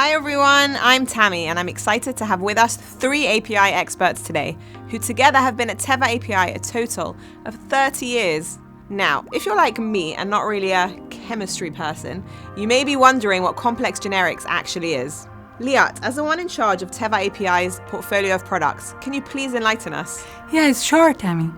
Hi everyone, I'm Tammy and I'm excited to have with us 3 API experts today who together have been at Teva API a total of 30 years. Now, if you're like me and not really a chemistry person, you may be wondering what complex generics actually is. Liat, as the one in charge of Teva API's portfolio of products, can you please enlighten us? Yes, sure, Tammy.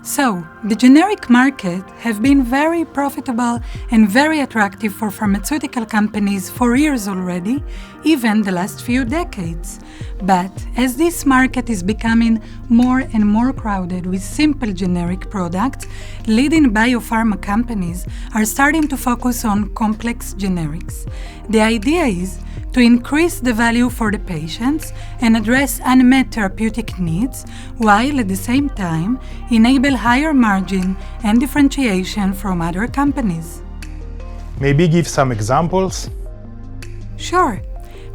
So, the generic market have been very profitable and very attractive for pharmaceutical companies for years already, even the last few decades. But as this market is becoming more and more crowded with simple generic products, leading biopharma companies are starting to focus on complex generics. The idea is to increase the value for the patients and address unmet therapeutic needs, while at the same time enable higher margin and differentiation from other companies. Maybe give some examples? Sure.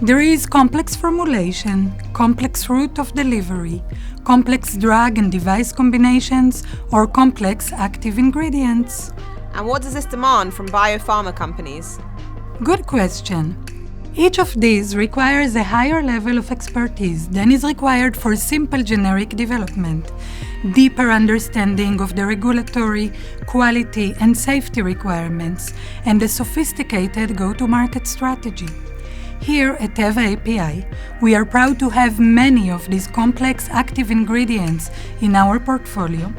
There is complex formulation, complex route of delivery, complex drug and device combinations, or complex active ingredients. And what does this demand from biopharma companies? Good question. Each of these requires a higher level of expertise than is required for simple generic development, deeper understanding of the regulatory, quality, and safety requirements, and a sophisticated go-to-market strategy. Here at Teva API, we are proud to have many of these complex active ingredients in our portfolio,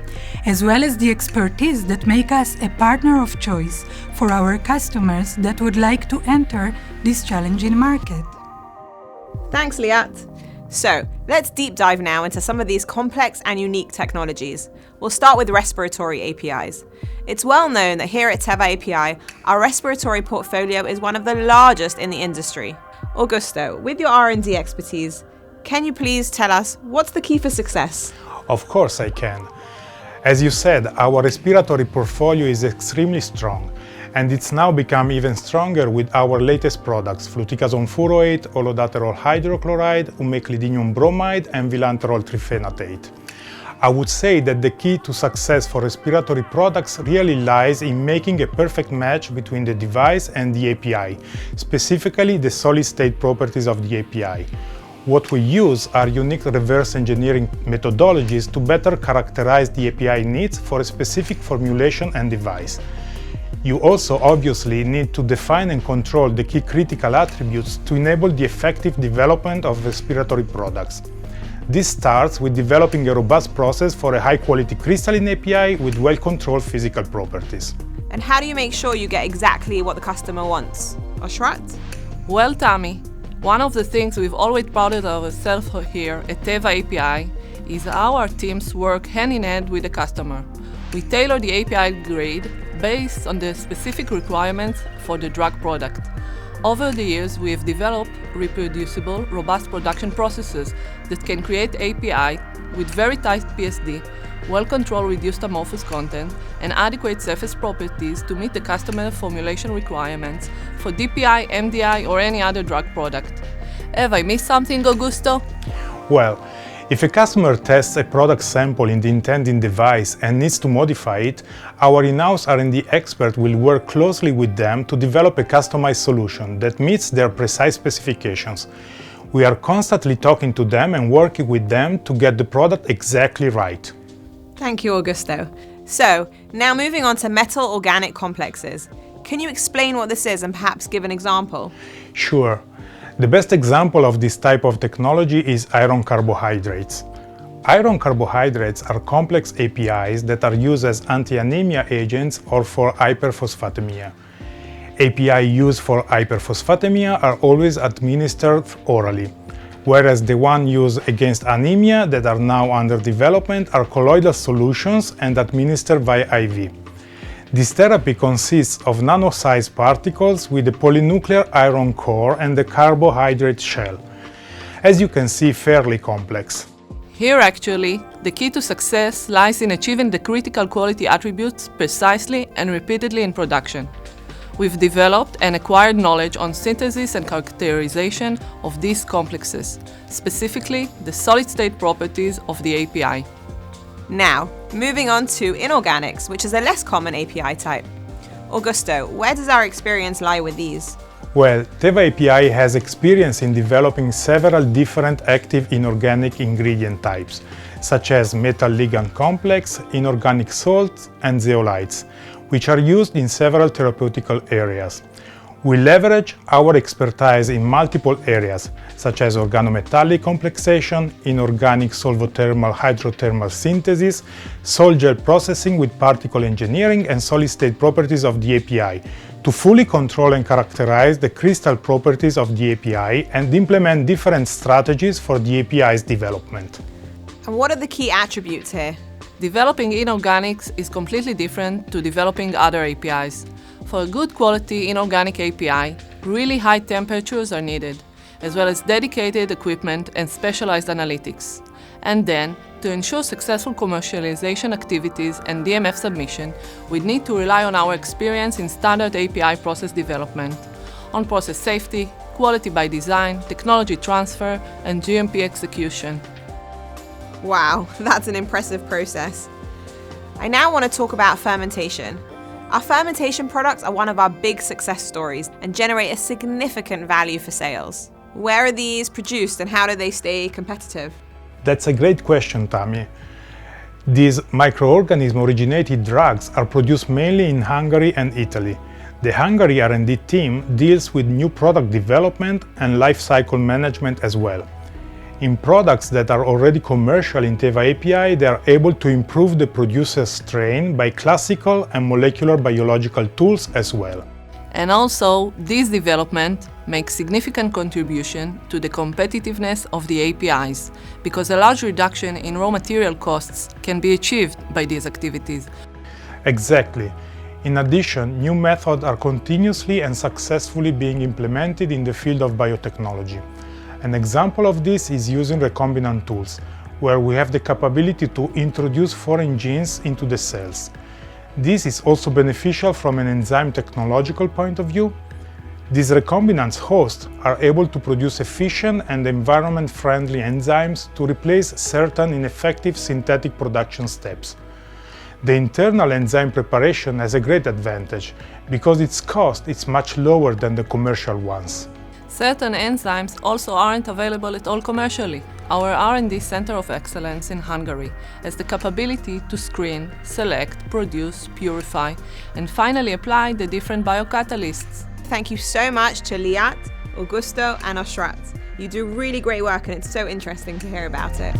as well as the expertise that make us a partner of choice for our customers that would like to enter this challenging market. Thanks, Liat. So, let's deep dive now into some of these complex and unique technologies. We'll start with respiratory APIs. It's well known that here at Teva API, our respiratory portfolio is one of the largest in the industry. Augusto, with your R&D expertise, can you please tell us what's the key for success? Of course I can. As you said, our respiratory portfolio is extremely strong, and it's now become even stronger with our latest products, fluticasone furoate, olodaterol hydrochloride, umeclidinium bromide, and vilanterol triphenatate. I would say that the key to success for respiratory products really lies in making a perfect match between the device and the API, specifically the solid-state properties of the API. What we use are unique reverse engineering methodologies to better characterize the API needs for a specific formulation and device. You also obviously need to define and control the key critical attributes to enable the effective development of respiratory products. This starts with developing a robust process for a high-quality crystalline API with well-controlled physical properties. And how do you make sure you get exactly what the customer wants? Oshrat? Well, Tammy, one of the things we've always prided ourselves here at Teva API is how our teams work hand-in-hand with the customer. We tailor the API grade based on the specific requirements for the drug product. Over the years, we have developed reproducible, robust production processes that can create API with very tight PSD, well-controlled reduced amorphous content, and adequate surface properties to meet the customer formulation requirements for DPI, MDI, or any other drug product. Have I missed something, Augusto? Well, if a customer tests a product sample in the intended device and needs to modify it, our in-house R&D expert will work closely with them to develop a customized solution that meets their precise specifications. We are constantly talking to them and working with them to get the product exactly right. Thank you, Augusto. So, now moving on to metal organic complexes. Can you explain what this is and perhaps give an example? Sure. The best example of this type of technology is iron carbohydrates. Iron carbohydrates are complex APIs that are used as anti-anemia agents or for hyperphosphatemia. API used for hyperphosphatemia are always administered orally, whereas the ones used against anemia that are now under development are colloidal solutions and administered via IV. This therapy consists of nano-sized particles with a polynuclear iron core and a carbohydrate shell. As you can see, fairly complex. Here, actually, the key to success lies in achieving the critical quality attributes precisely and repeatedly in production. We've developed and acquired knowledge on synthesis and characterization of these complexes, specifically the solid-state properties of the API. Now, moving on to inorganics, which is a less common API type. Augusto, where does our experience lie with these? Well, Teva API has experience in developing several different active inorganic ingredient types, such as metal ligand complex, inorganic salts, and zeolites, which are used in several therapeutical areas. We leverage our expertise in multiple areas, such as organometallic complexation, inorganic solvothermal hydrothermal synthesis, sol gel processing with particle engineering, and solid-state properties of the API, to fully control and characterize the crystal properties of the API and implement different strategies for the API's development. And what are the key attributes here? Developing inorganics is completely different to developing other APIs. For a good quality inorganic API, really high temperatures are needed, as well as dedicated equipment and specialized analytics. And then, to ensure successful commercialization activities and DMF submission, we need to rely on our experience in standard API process development, on process safety, quality by design, technology transfer, and GMP execution. Wow, that's an impressive process. I now want to talk about fermentation. Our fermentation products are one of our big success stories and generate a significant value for sales. Where are these produced and how do they stay competitive? That's a great question, Tammy. These microorganism-originated drugs are produced mainly in Hungary and Italy. The Hungary R&D team deals with new product development and life cycle management as well. In products that are already commercial in Teva API, they are able to improve the producer's strain by classical and molecular biological tools as well. And also, this development makes significant contribution to the competitiveness of the APIs, because a large reduction in raw material costs can be achieved by these activities. Exactly. In addition, new methods are continuously and successfully being implemented in the field of biotechnology. An example of this is using recombinant tools, where we have the capability to introduce foreign genes into the cells. This is also beneficial from an enzyme technological point of view. These recombinant hosts are able to produce efficient and environment-friendly enzymes to replace certain ineffective synthetic production steps. The internal enzyme preparation has a great advantage because its cost is much lower than the commercial ones. Certain enzymes also aren't available at all commercially. Our R&D Center of Excellence in Hungary has the capability to screen, select, produce, purify, and finally apply the different biocatalysts. Thank you so much to Liat, Augusto, and Oshrat. You do really great work and it's so interesting to hear about it.